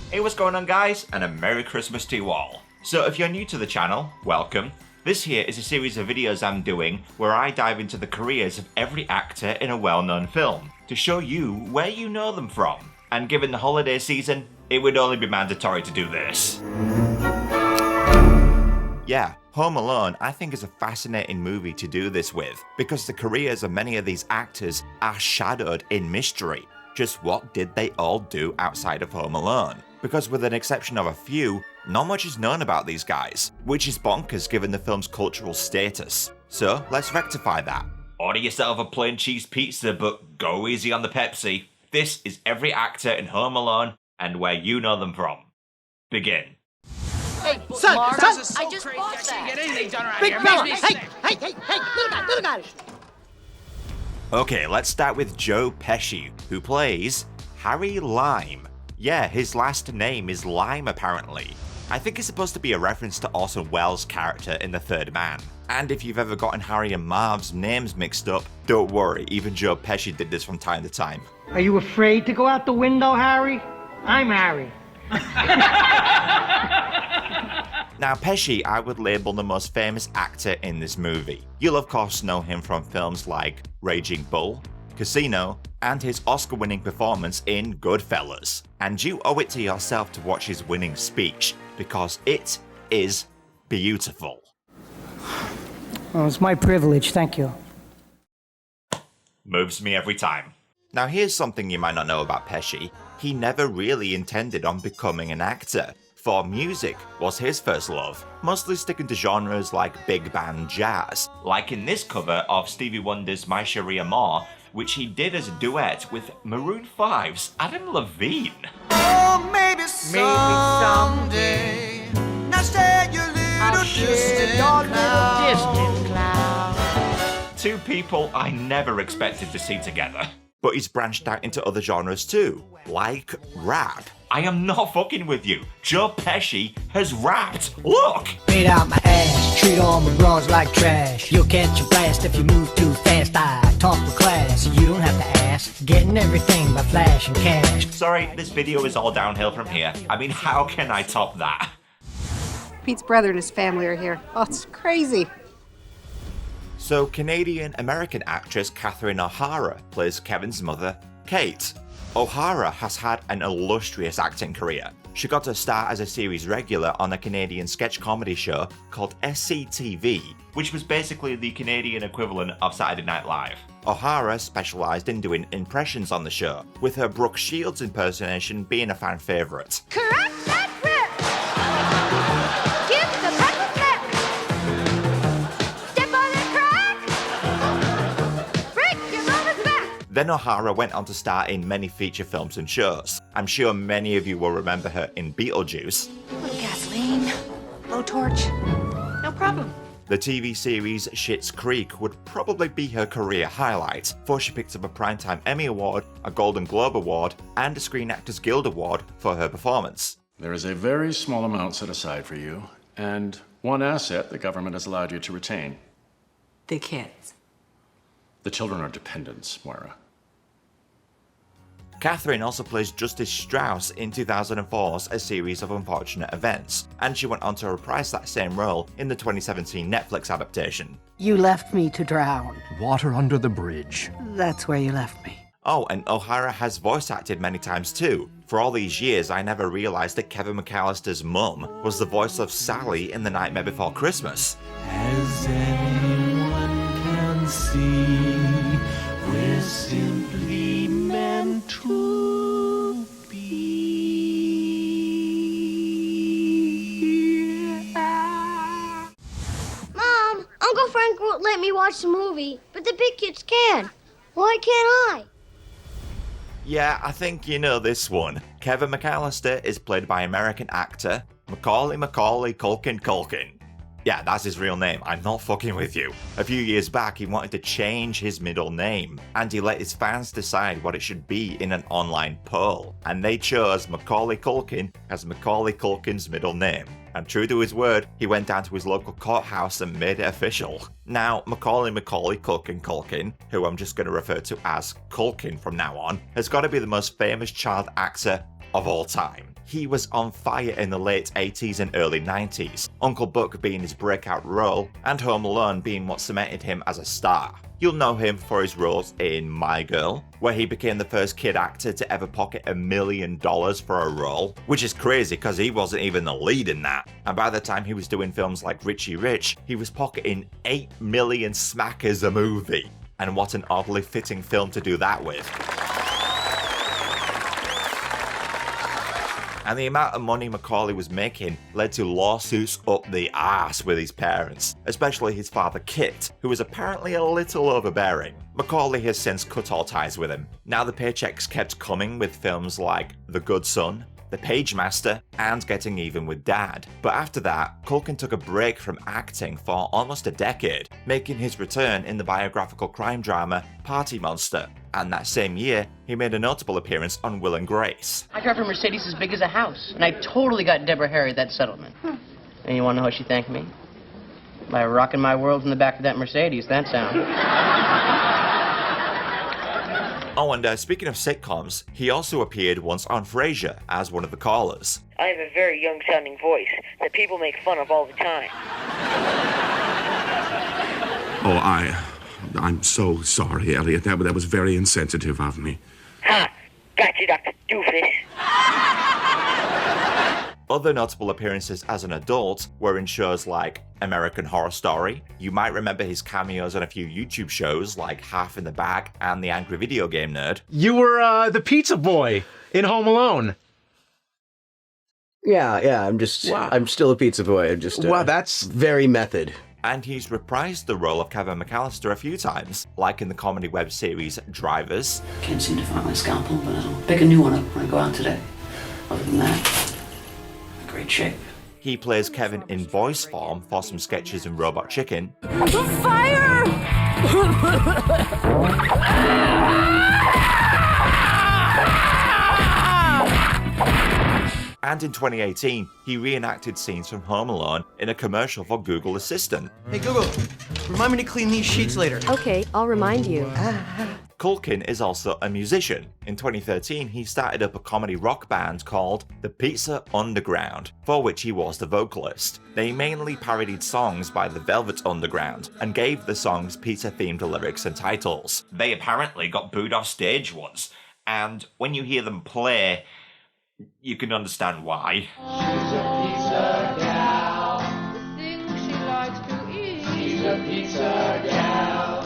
Hey, what's going on, guys, and a Merry Christmas to you all. So if you're new to the channel, welcome. This here is a series of videos I'm doing where I dive into the careers of every actor in a well-known film to show you where you know them from. And given the holiday season, it would only be mandatory to do this. Yeah, Home Alone I think is a fascinating movie to do this with, because the careers of many of these actors are shadowed in mystery. Just what did they all do outside of Home Alone? Because with an exception of a few, not much is known about these guys, which is bonkers given the film's cultural status. So let's rectify that. Order yourself a plain cheese pizza, but go easy on the Pepsi. This is every actor in Home Alone and where you know them from. Begin. Hey, son, I just bought that. Get anything done around Big here. fella, Makes me hey, sick. little guy. Okay, let's start with Joe Pesci, who plays Harry Lyme. Yeah, his last name is Lyme apparently. I think it's supposed to be a reference to Orson Welles' character in The Third Man. And if you've ever gotten Harry and Marv's names mixed up, don't worry, even Joe Pesci did this from time to time. Are you afraid to go out the window, Harry? I'm Harry. Now Pesci I would label the most famous actor in this movie. You'll of course know him from films like Raging Bull, Casino, and his Oscar-winning performance in Goodfellas. And you owe it to yourself to watch his winning speech, because it is beautiful. Oh, it's my privilege, thank you. Moves me every time. Now here's something you might not know about Pesci. He never really intended on becoming an actor. For music was his first love, mostly sticking to genres like big band jazz, like in this cover of Stevie Wonder's My Cherie Amour, which he did as a duet with Maroon 5's Adam Levine. Oh, maybe someday. Now stay your little distant cloud. Two people I never expected to see together. But he's branched out into other genres too, like rap. I am not fucking with you. Joe Pesci has rapped. Look! Beat out my ass, treat all my bras like trash. You'll catch a blast if you move too fast. I talk with class, so you don't have to ask. Getting everything by flash and cash. Sorry, this video is all downhill from here. I mean, how can I top that? Pete's brother and his family are here. Oh, it's crazy. So Canadian-American actress Catherine O'Hara plays Kevin's mother, Kate. O'Hara has had an illustrious acting career. She got her start as a series regular on a Canadian sketch comedy show called SCTV, which was basically the Canadian equivalent of Saturday Night Live. O'Hara specialised in doing impressions on the show, with her Brooke Shields impersonation being a fan favourite. Correct that grip! Give the pepper flip! Step on that crack! Break your mama's back! Then O'Hara went on to star in many feature films and shows. I'm sure many of you will remember her in Beetlejuice. A little gasoline, blowtorch, no problem. The TV series Schitt's Creek would probably be her career highlight, for she picked up a Primetime Emmy Award, a Golden Globe Award, and a Screen Actors Guild Award for her performance. There is a very small amount set aside for you, and one asset the government has allowed you to retain. The kids. The children are dependents, Moira. Catherine also plays Justice Strauss in 2004's A Series of Unfortunate Events, and she went on to reprise that same role in the 2017 Netflix adaptation. You left me to drown. Water under the bridge. That's where you left me. Oh, and O'Hara has voice acted many times too. For all these years, I never realised that Kevin McCallister's mum was the voice of Sally in The Nightmare Before Christmas. As anyone can see, we're simply meant to be. Mom, Uncle Frank won't let me watch the movie, but the big kids can. Why can't I? Yeah, I think you know this one. Kevin McCallister is played by American actor Macaulay Culkin. Yeah, that's his real name. I'm not fucking with you. A few years back, he wanted to change his middle name, and he let his fans decide what it should be in an online poll. And they chose Macaulay Culkin as Macaulay Culkin's middle name. And true to his word, he went down to his local courthouse and made it official. Now, Macaulay Culkin, who I'm just going to refer to as Culkin from now on, has got to be the most famous child actor of all time. He was on fire in the late 80s and early 90s, Uncle Buck being his breakout role, and Home Alone being what cemented him as a star. You'll know him for his roles in My Girl, where he became the first kid actor to ever pocket $1 million for a role, which is crazy because he wasn't even the lead in that. And by the time he was doing films like Richie Rich, he was pocketing 8 million smackers a movie. And what an oddly fitting film to do that with. And the amount of money Macaulay was making led to lawsuits up the arse with his parents, especially his father Kit, who was apparently a little overbearing. Macaulay has since cut all ties with him. Now the paychecks kept coming with films like The Good Son, The Pagemaster, and Getting Even with Dad. But after that, Culkin took a break from acting for almost a decade, making his return in the biographical crime drama Party Monster. And that same year, he made a notable appearance on Will and Grace. I drive a Mercedes as big as a house, and I totally got Deborah Harry that settlement. And you want to know how she thanked me? By rocking my world in the back of that Mercedes, that sound. Oh, and speaking of sitcoms, he also appeared once on Frasier as one of the callers. I have a very young-sounding voice that people make fun of all the time. Oh, I'm so sorry, Elliot. That was very insensitive of me. Ha! Got you, Dr. Doofus. Other notable appearances as an adult were in shows like American Horror Story. You might remember his cameos on a few YouTube shows like Half in the Bag and The Angry Video Game Nerd. You were the pizza boy in Home Alone. Yeah, I'm still a pizza boy. I'm just wow, that's very method. And he's reprised the role of Kevin McCallister a few times, like in the comedy web series Drivers. Can't seem to find my scalpel, but I'll pick a new one up when I go out today. Other than that, I'm in great shape. He plays Kevin in voice form for some sketches in Robot Chicken. Fire! And in 2018, he reenacted scenes from Home Alone in a commercial for Google Assistant. Hey Google, remind me to clean these sheets later. Okay, I'll remind you. Culkin is also a musician. In 2013, he started up a comedy rock band called The Pizza Underground, for which he was the vocalist. They mainly parodied songs by the Velvet Underground and gave the songs pizza-themed lyrics and titles. They apparently got booed off stage once, and when you hear them play, you can understand why. She's a pizza gal. The things she likes to eat. She's a pizza gal.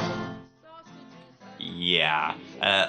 Yeah,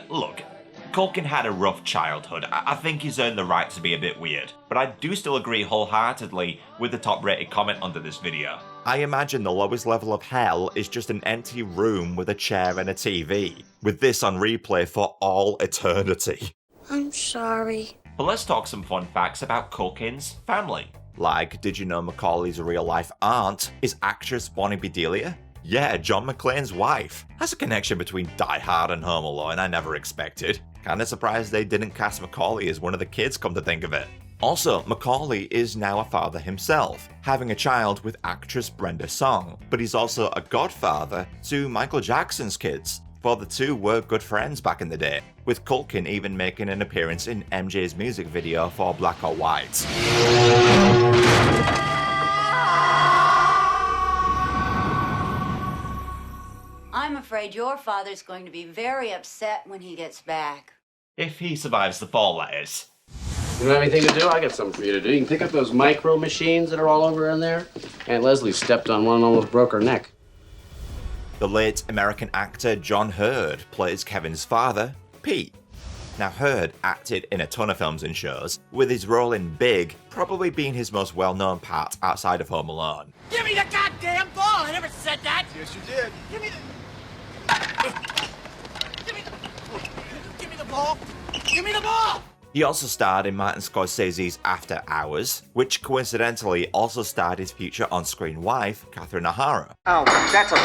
look, Culkin had a rough childhood. I think he's earned the right to be a bit weird, but I do still agree wholeheartedly with the top-rated comment under this video. I imagine the lowest level of hell is just an empty room with a chair and a TV, with this on replay for all eternity. I'm sorry. But let's talk some fun facts about Culkin's family. Like, did you know Macaulay's real-life aunt is actress Bonnie Bedelia? Yeah, John McClane's wife. That's a connection between Die Hard and Home Alone I never expected. Kinda surprised they didn't cast Macaulay as one of the kids, come to think of it. Also, Macaulay is now a father himself, having a child with actress Brenda Song, but he's also a godfather to Michael Jackson's kids, for the two were good friends back in the day, with Culkin even making an appearance in MJ's music video for Black or White. I'm afraid your father's going to be very upset when he gets back. If he survives the fall, that is. You don't have anything to do? I got something for you to do. You can pick up those micro machines that are all over in there. Aunt Leslie stepped on one and almost broke her neck. The late American actor John Hurd plays Kevin's father, Pete. Now Hurd acted in a ton of films and shows, with his role in Big probably being his most well-known part outside of Home Alone. Give me the goddamn ball! I never said that! Yes, you did. Give me the ball! Give me the ball! He also starred in Martin Scorsese's After Hours, which coincidentally also starred his future on-screen wife, Catherine O'Hara. Oh, that's all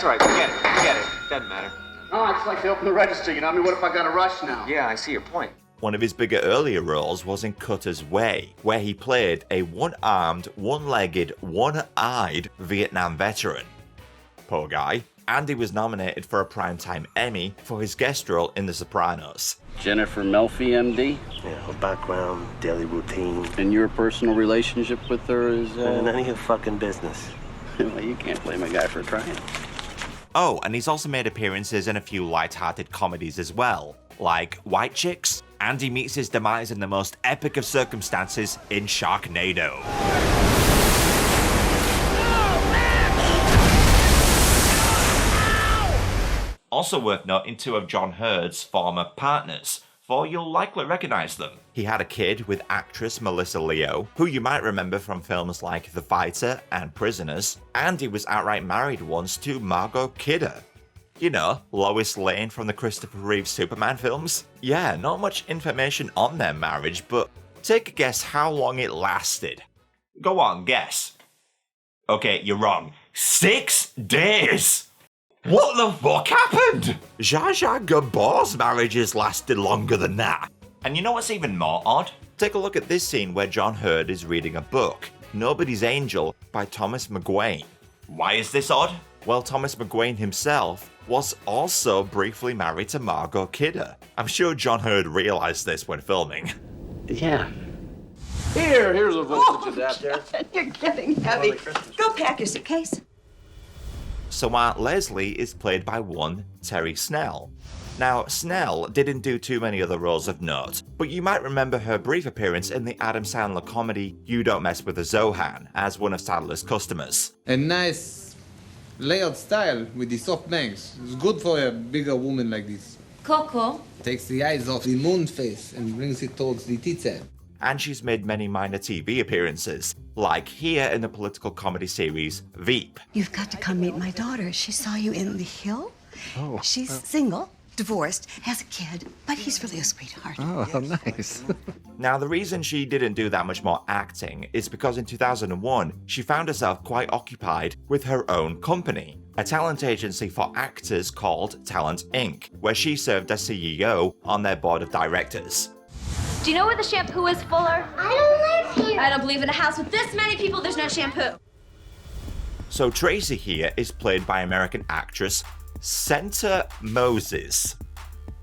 right, forget it, doesn't matter. Oh, it's like they open the register, you know? I mean, what if I got a rush now? Yeah, I see your point. One of his bigger earlier roles was in Cutter's Way, where he played a one-armed, one-legged, one-eyed Vietnam veteran. Poor guy. Andy was nominated for a Primetime Emmy for his guest role in The Sopranos. Jennifer Melfi, MD? Yeah, her background, daily routine. And your personal relationship with her is, None of your fucking business. Well, you can't blame a guy for trying. Oh, and he's also made appearances in a few light-hearted comedies as well, like White Chicks. Andy meets his demise in the most epic of circumstances in Sharknado. Also worth noting, two of John Hurd's former partners, for you'll likely recognize them. He had a kid with actress Melissa Leo, who you might remember from films like The Fighter and Prisoners, and he was outright married once to Margot Kidder. You know, Lois Lane from the Christopher Reeve Superman films? Yeah, not much information on their marriage, but take a guess how long it lasted. Go on, guess. Okay, you're wrong. 6 days! What the fuck happened? Zsa Zsa Gabor's marriages lasted longer than that. And you know what's even more odd? Take a look at this scene where John Hurd is reading a book, Nobody's Angel by Thomas McGuane. Why is this odd? Well, Thomas McGuane himself was also briefly married to Margot Kidder. I'm sure John Hurd realized this when filming. Yeah. Here's a voltage adapter. You're getting heavy. Go pack your suitcase. So Aunt Leslie is played by one Terrie Snell. Now, Snell didn't do too many other roles of note, but you might remember her brief appearance in the Adam Sandler comedy You Don't Mess with a Zohan as one of Sadler's customers. A nice layered style with the soft bangs. It's good for a bigger woman like this. Coco. Takes the eyes off the moon face and brings it towards the tits. And she's made many minor TV appearances, like here in the political comedy series Veep. You've got to come meet my daughter. She saw you in The Hill. Oh. She's single, divorced, has a kid, but he's really a sweetheart. Oh, nice. Now, the reason she didn't do that much more acting is because in 2001, she found herself quite occupied with her own company, a talent agency for actors called Talent Inc., where she served as CEO on their board of directors. Do you know where the shampoo is, Fuller? I don't live here. I don't believe in a house with this many people there's no shampoo. So Tracy here is played by American actress Senta Moses.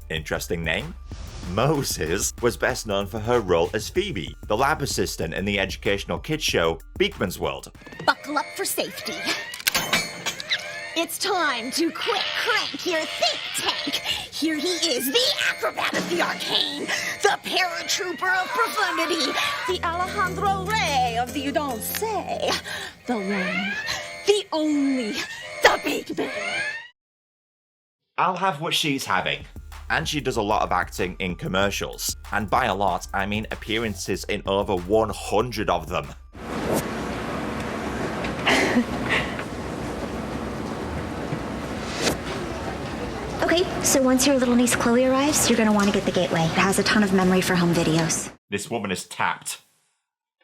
Interesting name. Moses was best known for her role as Phoebe, the lab assistant in the educational kids show Beakman's World. Buckle up for safety. It's time to quick crank your think tank. Here he is, the acrobat of the arcane, the paratrooper of profundity, the Alejandro Rey of the you don't say, the one, the only, the big man. I'll have what she's having. And she does a lot of acting in commercials. And by a lot, I mean appearances in over 100 of them. Okay, so once your little niece Chloe arrives, you're gonna want to get the gateway. It has a ton of memory for home videos. This woman is tapped.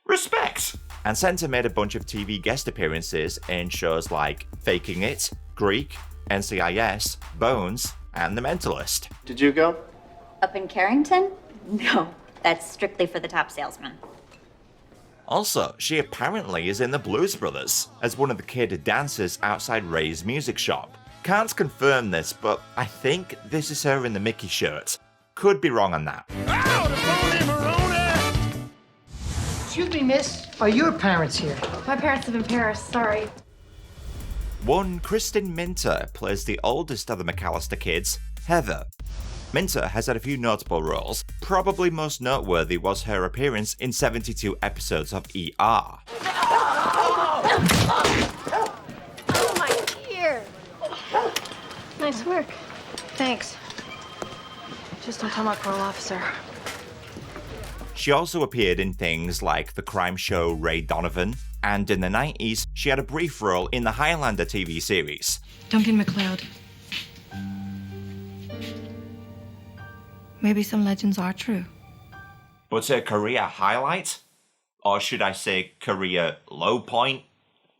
Respect! And Senta made a bunch of TV guest appearances in shows like Faking It, Greek, NCIS, Bones, and The Mentalist. Did you go? Up in Carrington? No, that's strictly for the top salesman. Also, she apparently is in the Blues Brothers as one of the kid dancers outside Ray's music shop. Can't confirm this, but I think this is her in the Mickey shirt. Could be wrong on that. Excuse me, miss. Are your parents here? My parents live in Paris, sorry. One Kristen Minter plays the oldest of the McCallister kids, Heather. Minter has had a few notable roles. Probably most noteworthy was her appearance in 72 episodes of ER. Oh, my ear. Nice work. Thanks. Just don't tell my parole officer. She also appeared in things like the crime show Ray Donovan, and in the 90s, she had a brief role in the Highlander TV series. Duncan MacLeod. Maybe some legends are true. But her career highlight? Or should I say career low point?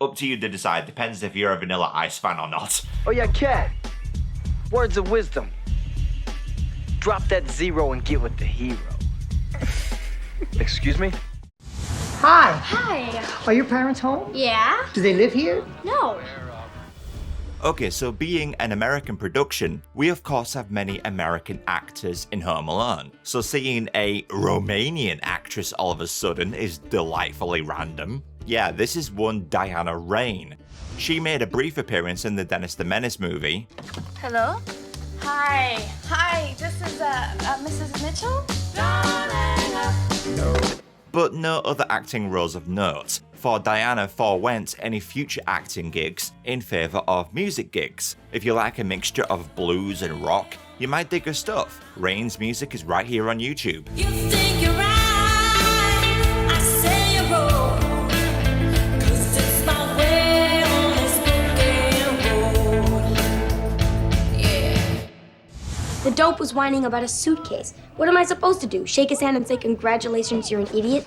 Up to you to decide, depends if you're a Vanilla Ice fan or not. Oh yeah, Cat. Words of wisdom. Drop that zero and get with the hero. Excuse me? Hi. Hi. Are your parents home? Yeah? Do they live here? No. Okay, so being an American production, we of course have many American actors in Home Alone. So seeing a Romanian actress all of a sudden is delightfully random. Yeah, this is one Diana Rein. She made a brief appearance in the Dennis the Menace movie. Hello? Hi. Hi, this is Mrs. Mitchell? But no other acting roles of note, for Diana forewent any future acting gigs in favour of music gigs. If you like a mixture of blues and rock, you might dig her stuff. Rein's music is right here on YouTube. You think you're right, I say you're wrong, 'cause it's my way on this broken road. Yeah. The dope was whining about a suitcase. What am I supposed to do? Shake his hand and say, congratulations, you're an idiot?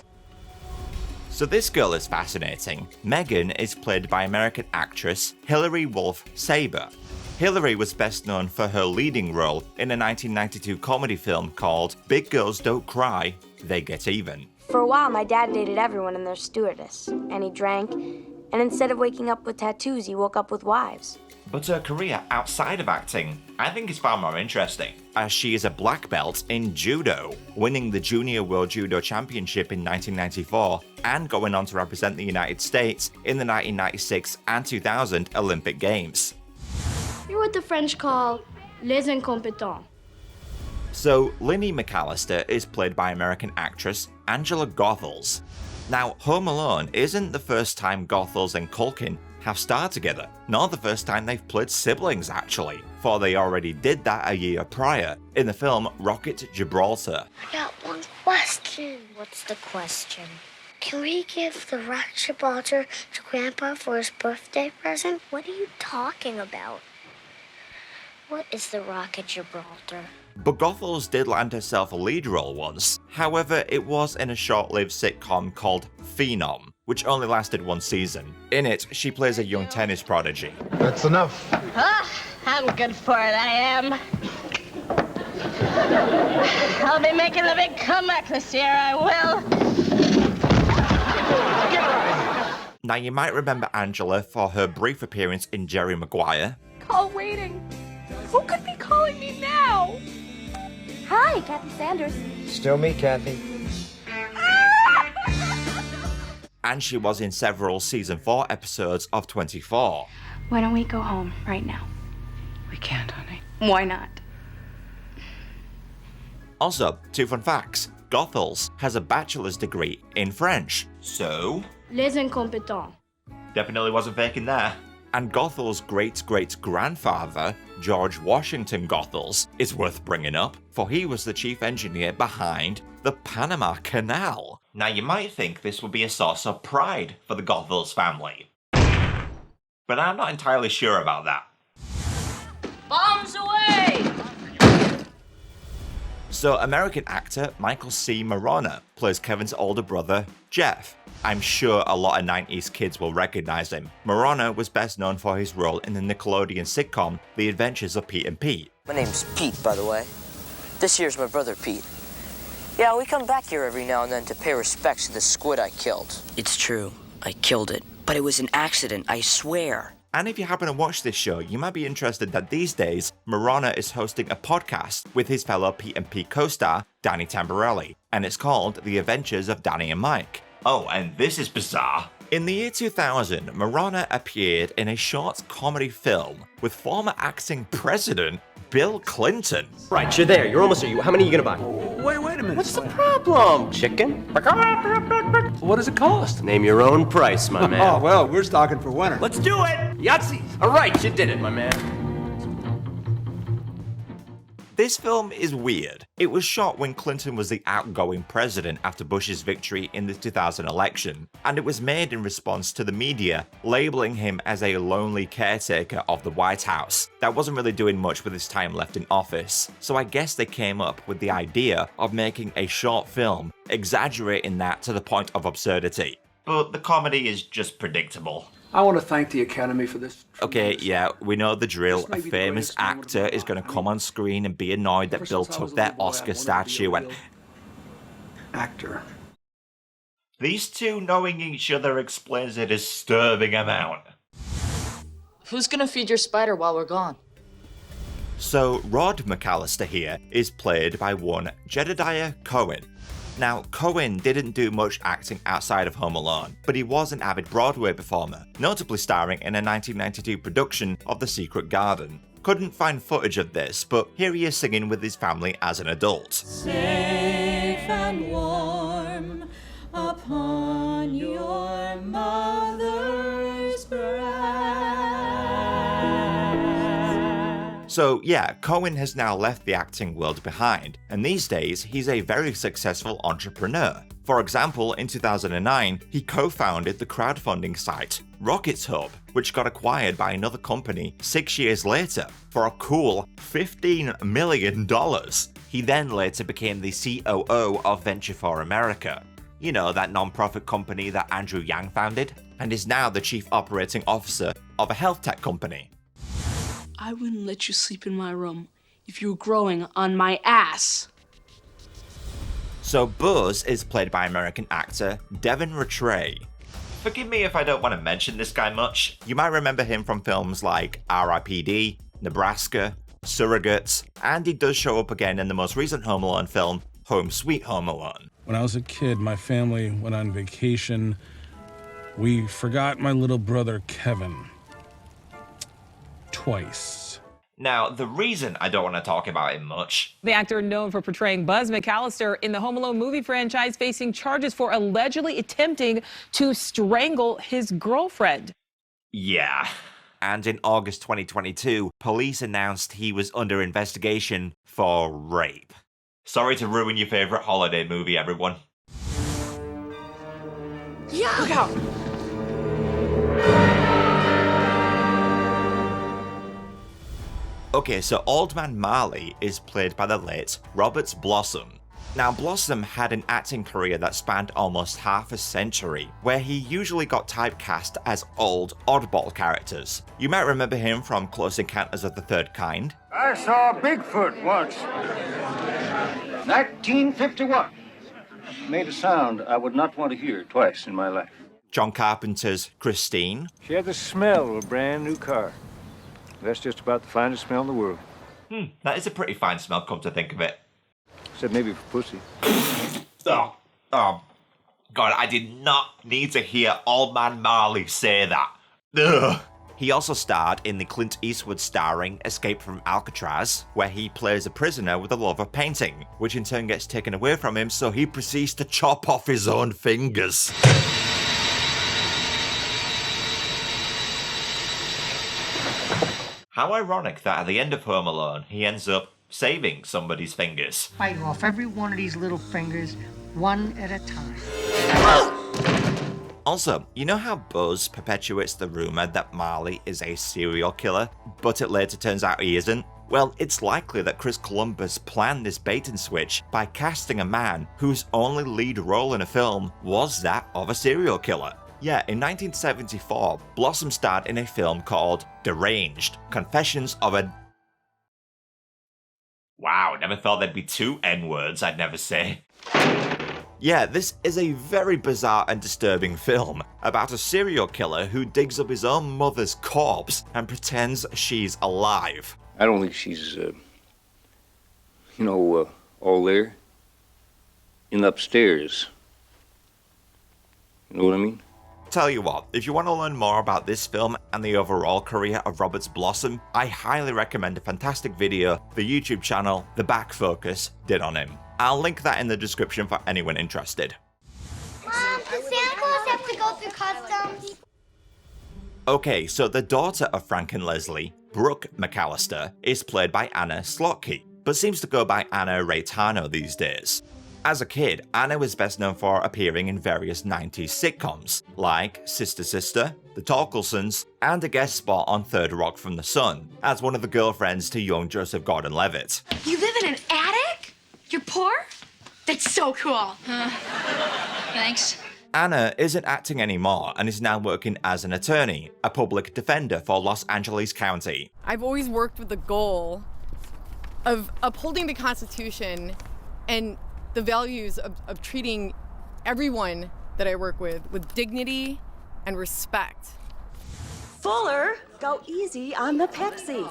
So this girl is fascinating. Megan is played by American actress Hilary Wolf Saba. Hilary was best known for her leading role in a 1992 comedy film called Big Girls Don't Cry, They Get Even. For a while, my dad dated everyone and their stewardess. And he drank. And instead of waking up with tattoos, he woke up with wives. But her career outside of acting, I think is far more interesting, as she is a black belt in judo, winning the Junior World Judo Championship in 1994 and going on to represent the United States in the 1996 and 2000 Olympic Games. You're what the French call les incompetents. So Linnie McCallister is played by American actress Angela Goethals. Now, Home Alone isn't the first time Goethals and Culkin have starred together, nor the first time they've played siblings actually, for they already did that a year prior in the film Rocket Gibraltar. I got one question. What's the question? Can we give the Rocket Gibraltar to Grandpa for his birthday present? What are you talking about? What is the Rocket Gibraltar? But Goethals did land herself a lead role once. However, it was in a short-lived sitcom called Phenom, which only lasted one season. In it, she plays a young tennis prodigy. That's enough. Ah, I'm good for it, I am. I'll be making a big comeback this year, I will. Now, you might remember Angela for her brief appearance in Jerry Maguire. Call waiting. Who could be calling me now? Hi, Kathy Sanders. Still me, Kathy. And she was in several season 4 episodes of 24. Why don't we go home right now? We can't, honey. Why not? Also, 2 fun facts. Goethals has a bachelor's degree in French. So? Les incompetents. Definitely wasn't faking there. And Goethals' great-great-grandfather, George Washington Goethals, is worth bringing up, for he was the chief engineer behind the Panama Canal. Now you might think this would be a source of pride for the Goethals family, but I'm not entirely sure about that. Bombs away! So American actor Michael C. Maronna plays Kevin's older brother, Jeff. I'm sure a lot of 90s kids will recognize him. Maronna was best known for his role in the Nickelodeon sitcom The Adventures of Pete and Pete. My name's Pete, by the way. This here's my brother Pete. Yeah, we come back here every now and then to pay respects to the squid I killed. It's true. I killed it. But it was an accident, I swear. And if you happen to watch this show, you might be interested that these days, Maronna is hosting a podcast with his fellow Pete and Pete co-star, Danny Tamborelli, and it's called The Adventures of Danny and Mike. Oh, and this is bizarre. In the year 2000, Maronna appeared in a short comedy film with former acting president Bill Clinton. Right, you're there. You're almost there. How many are you gonna buy? Wait a minute. What's the problem, chicken? What does it cost? Name your own price, my man. Oh, well, we're stocking for winter. Let's do it! Yahtzee! All right, you did it, my man. This film is weird. It was shot when Clinton was the outgoing president after Bush's victory in the 2000 election, and it was made in response to the media labeling him as a lonely caretaker of the White House that wasn't really doing much with his time left in office. So I guess they came up with the idea of making a short film, exaggerating that to the point of absurdity. But the comedy is just predictable. I want to thank the Academy for this. Okay, yeah, we know the drill. A famous actor is going to come on screen and be annoyed that Bill took their Oscar statue and... Actor. These two knowing each other explains a disturbing amount. Who's gonna feed your spider while we're gone? So Rod McCallister here is played by one Jedidiah Cohen. Now, Cohen didn't do much acting outside of Home Alone, but he was an avid Broadway performer, notably starring in a 1992 production of The Secret Garden. Couldn't find footage of this, but here he is singing with his family as an adult. Safe and warm upon your mother's breast. So yeah, Cohen has now left the acting world behind, and these days he's a very successful entrepreneur. For example, in 2009, he co-founded the crowdfunding site Rockets Hub, which got acquired by another company 6 years later for a cool $15 million. He then later became the COO of Venture for America. You know, that non-profit company that Andrew Yang founded, and is now the chief operating officer of a health tech company. I wouldn't let you sleep in my room if you were growing on my ass. So Buzz is played by American actor Devin Ratray. Forgive me if I don't want to mention this guy much. You might remember him from films like R.I.P.D., Nebraska, Surrogates, and he does show up again in the most recent Home Alone film, Home Sweet Home Alone. When I was a kid, my family went on vacation. We forgot my little brother Kevin. Twice. Now, the reason I don't want to talk about him much... The actor known for portraying Buzz McCallister in the Home Alone movie franchise facing charges for allegedly attempting to strangle his girlfriend. Yeah. And in August 2022, police announced he was under investigation for rape. Sorry to ruin your favorite holiday movie, everyone. Yeah. Look out. Okay, so Old Man Marley is played by the late Robert Blossom. Now, Blossom had an acting career that spanned almost half a century, where he usually got typecast as old, oddball characters. You might remember him from Close Encounters of the Third Kind. I saw Bigfoot once. 1951. Made a sound I would not want to hear twice in my life. John Carpenter's Christine. She had the smell of a brand new car. That's just about the finest smell in the world. That is a pretty fine smell, come to think of it. Except maybe for pussy. Oh, God, I did not need to hear Old Man Marley say that. Ugh. He also starred in the Clint Eastwood starring Escape from Alcatraz, where he plays a prisoner with a love of painting, which in turn gets taken away from him, so he proceeds to chop off his own fingers. How ironic that at the end of Home Alone, he ends up saving somebody's fingers. Bite off every one of these little fingers, one at a time. Also, you know how Buzz perpetuates the rumor that Marley is a serial killer, but it later turns out he isn't? Well, it's likely that Chris Columbus planned this bait and switch by casting a man whose only lead role in a film was that of a serial killer. Yeah, in 1974, Blossom starred in a film called Deranged, Confessions of a... Wow, never thought there'd be two N-words I'd never say. Yeah, this is a very bizarre and disturbing film about a serial killer who digs up his own mother's corpse and pretends she's alive. I don't think she's, all there. In upstairs. You know what I mean? Tell you what, if you want to learn more about this film and the overall career of Robert Blossom, I highly recommend a fantastic video the YouTube channel The Back Focus did on him. I'll link that in the description for anyone interested. Mom, does Santa Claus have to go through customs? Okay, so the daughter of Frank and Leslie, Brook McCallister, is played by Anna Slotky, but seems to go by Anna Raytano these days. As a kid, Anna was best known for appearing in various 90s sitcoms, like Sister Sister, The Torkelsons, and a guest spot on Third Rock from the Sun, as one of the girlfriends to young Joseph Gordon-Levitt. You live in an attic? You're poor? That's so cool. Thanks. Anna isn't acting anymore and is now working as an attorney, a public defender for Los Angeles County. I've always worked with the goal of upholding the Constitution and the values of treating everyone that I work with dignity and respect. Fuller, go easy on the Pepsi.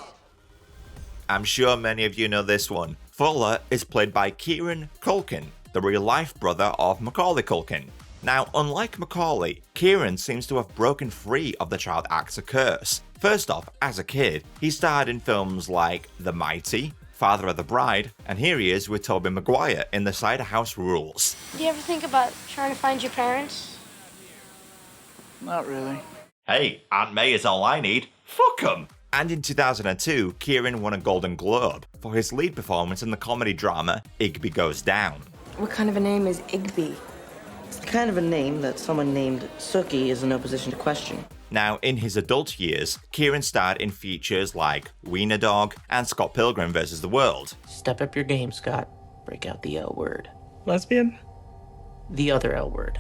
I'm sure many of you know this one. Fuller is played by Kieran Culkin, the real-life brother of Macaulay Culkin. Now, unlike Macaulay, Kieran seems to have broken free of the child actor curse. First off, as a kid, he starred in films like The Mighty, Father of the Bride, and here he is with Tobey Maguire in The Cider House Rules. Do you ever think about trying to find your parents? Not really. Hey, Aunt May is all I need. Fuck 'em! And in 2002, Kieran won a Golden Globe for his lead performance in the comedy drama Igby Goes Down. What kind of a name is Igby? It's the kind of a name that someone named Sookie is in no position to question. Now, in his adult years, Kieran starred in features like Wiener Dog and Scott Pilgrim vs. the World. Step up your game, Scott. Break out the L word. Lesbian? The other L word.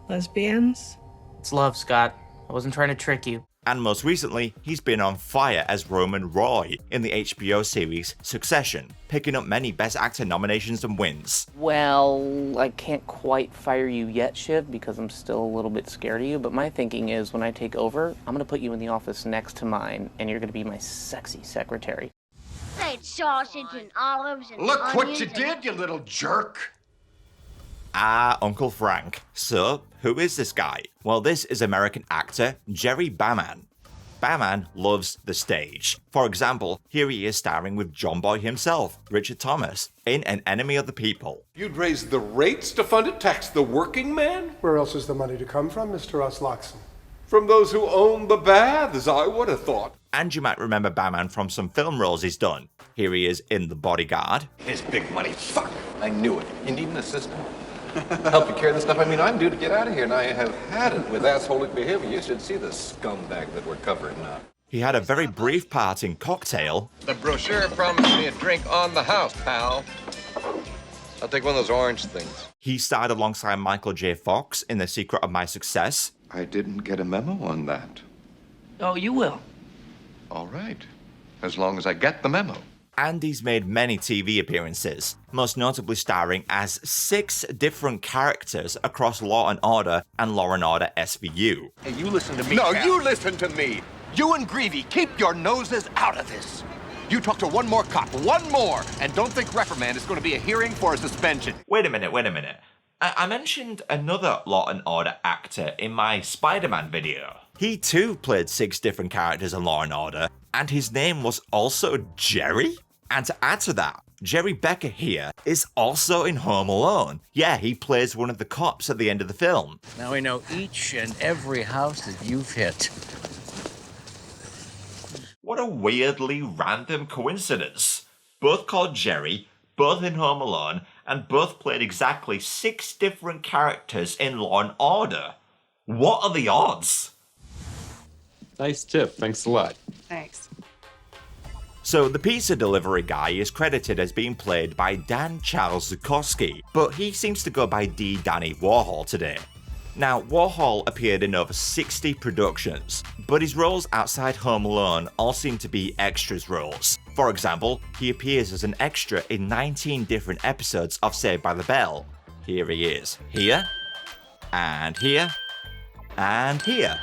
Lesbians? It's love, Scott. I wasn't trying to trick you. And most recently, he's been on fire as Roman Roy in the HBO series Succession, picking up many Best Actor nominations and wins. Well, I can't quite fire you yet, Shiv, because I'm still a little bit scared of you, but my thinking is when I take over, I'm gonna put you in the office next to mine, and you're gonna be my sexy secretary. I had sausage and olives and Look what you onions did, you little jerk! Ah, Uncle Frank. So, who is this guy? Well, this is American actor Gerry Bamman. Bamman loves the stage. For example, here he is starring with John Boy himself, Richard Thomas, in An Enemy of the People. You'd raise the rates to fund a tax the working man? Where else is the money to come from, Mr. Slotky? From those who own the baths, I would have thought. And you might remember Bamman from some film roles he's done. Here he is in The Bodyguard. His big money, fuck! I knew it. You need an assistant? Help you carry the stuff. I mean, I'm due to get out of here, and I have had it with assholic behavior. You should see the scumbag that we're covering now. He had a very brief part in Cocktail. The brochure promised me a drink on the house, pal. I'll take one of those orange things. He starred alongside Michael J. Fox in The Secret of My Success. I didn't get a memo on that. Oh, you will. All right. As long as I get the memo. And he's made many TV appearances, most notably starring as 6 different characters across Law & Order and Law & Order SVU. Hey, you listen to me. No, pal. you listen to me. You and Greavy, keep your noses out of this. You talk to one more cop, one more, and don't think reprimand is going to be a hearing for a suspension. Wait a minute. I mentioned another Law & Order actor in my Spider-Man video. He too played 6 different characters in Law & Order, and his name was also Gerry? And to add to that, Gerry Becker here is also in Home Alone. Yeah, he plays one of the cops at the end of the film. Now we know each and every house that you've hit. What a weirdly random coincidence. Both called Gerry, both in Home Alone, and both played exactly 6 different characters in Law & Order. What are the odds? Nice tip, thanks a lot. Thanks. So the pizza delivery guy is credited as being played by Dan Charles Zukowski, but he seems to go by D. Danny Warhol today. Now, Warhol appeared in over 60 productions, but his roles outside Home Alone all seem to be extras roles. For example, he appears as an extra in 19 different episodes of Saved by the Bell. Here he is. Here, and here, and here.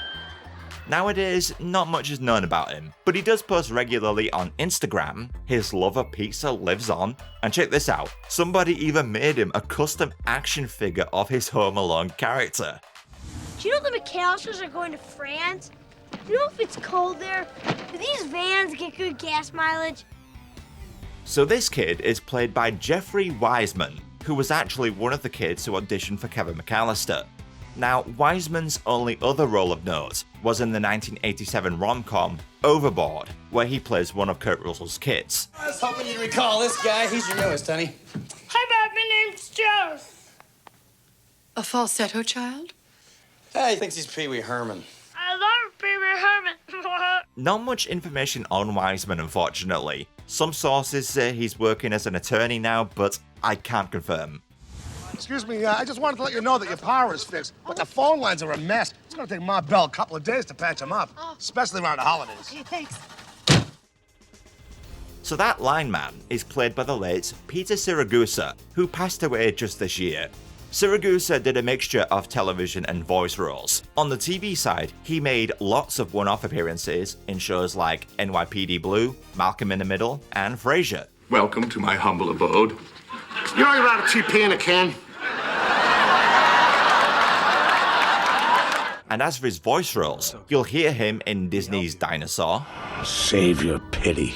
Nowadays, not much is known about him, but he does post regularly on Instagram. His love of pizza lives on. And check this out, somebody even made him a custom action figure of his Home Alone character. Do you know the McCallisters are going to France? Do you know if it's cold there? Do these vans get good gas mileage? So this kid is played by Jeffrey Wiseman, who was actually one of the kids who auditioned for Kevin McCallister. Now, Wiseman's only other role of note was in the 1987 rom-com Overboard, where he plays one of Kurt Russell's kids. I was hoping you'd recall this guy. He's your newest, honey. Hi, Bob. My name's Joe. A falsetto child? Hey, he thinks he's Pee Wee Herman. I love Pee Wee Herman. Not much information on Wiseman, unfortunately. Some sources say he's working as an attorney now, but I can't confirm. Excuse me, I just wanted to let you know that your power is fixed, but the phone lines are a mess. It's gonna take Ma Bell a couple of days to patch them up, especially around the holidays. Okay, thanks. So that lineman is played by the late Peter Siragusa, who passed away just this year. Siragusa did a mixture of television and voice roles. On the TV side, he made lots of one-off appearances in shows like NYPD Blue, Malcolm in the Middle, and Frasier. Welcome to my humble abode. You know you're out of TP in a can? And as for his voice roles, you'll hear him in Disney's Dinosaur. Save your pity.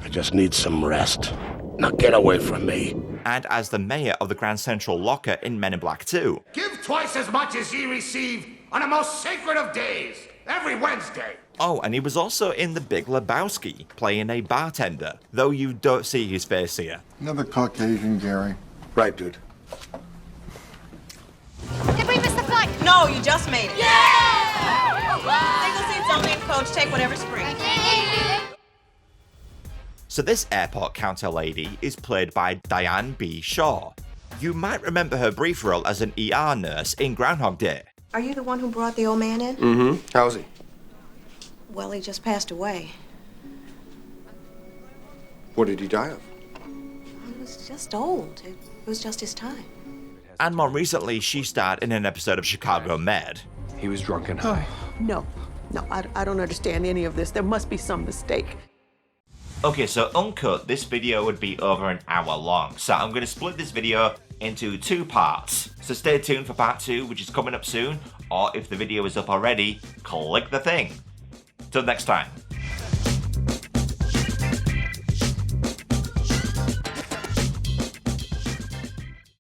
I just need some rest. Now get away from me. And as the mayor of the Grand Central Locker in Men in Black 2. Give twice as much as ye receive on the most sacred of days, every Wednesday. Oh, and he was also in The Big Lebowski, playing a bartender, though you don't see his face here. Another Caucasian, Gerry. Right, dude. Did we miss the flight? No, you just made it. Yeah! Single seats only, coach. Take whatever's free. So this airport counter lady is played by Diane B. Shaw. You might remember her brief role as an ER nurse in Groundhog Day. Are you the one who brought the old man in? Mm-hmm. How's he? Well, he just passed away. What did he die of? He was just old. It was just his time. And more recently, she starred in an episode of Chicago Med. He was drunk and high. No, I don't understand any of this. There must be some mistake. Okay, so uncut, this video would be over an hour long. So I'm going to split this video into 2 parts. So stay tuned for part 2, which is coming up soon. Or if the video is up already, click the thing. Till next time.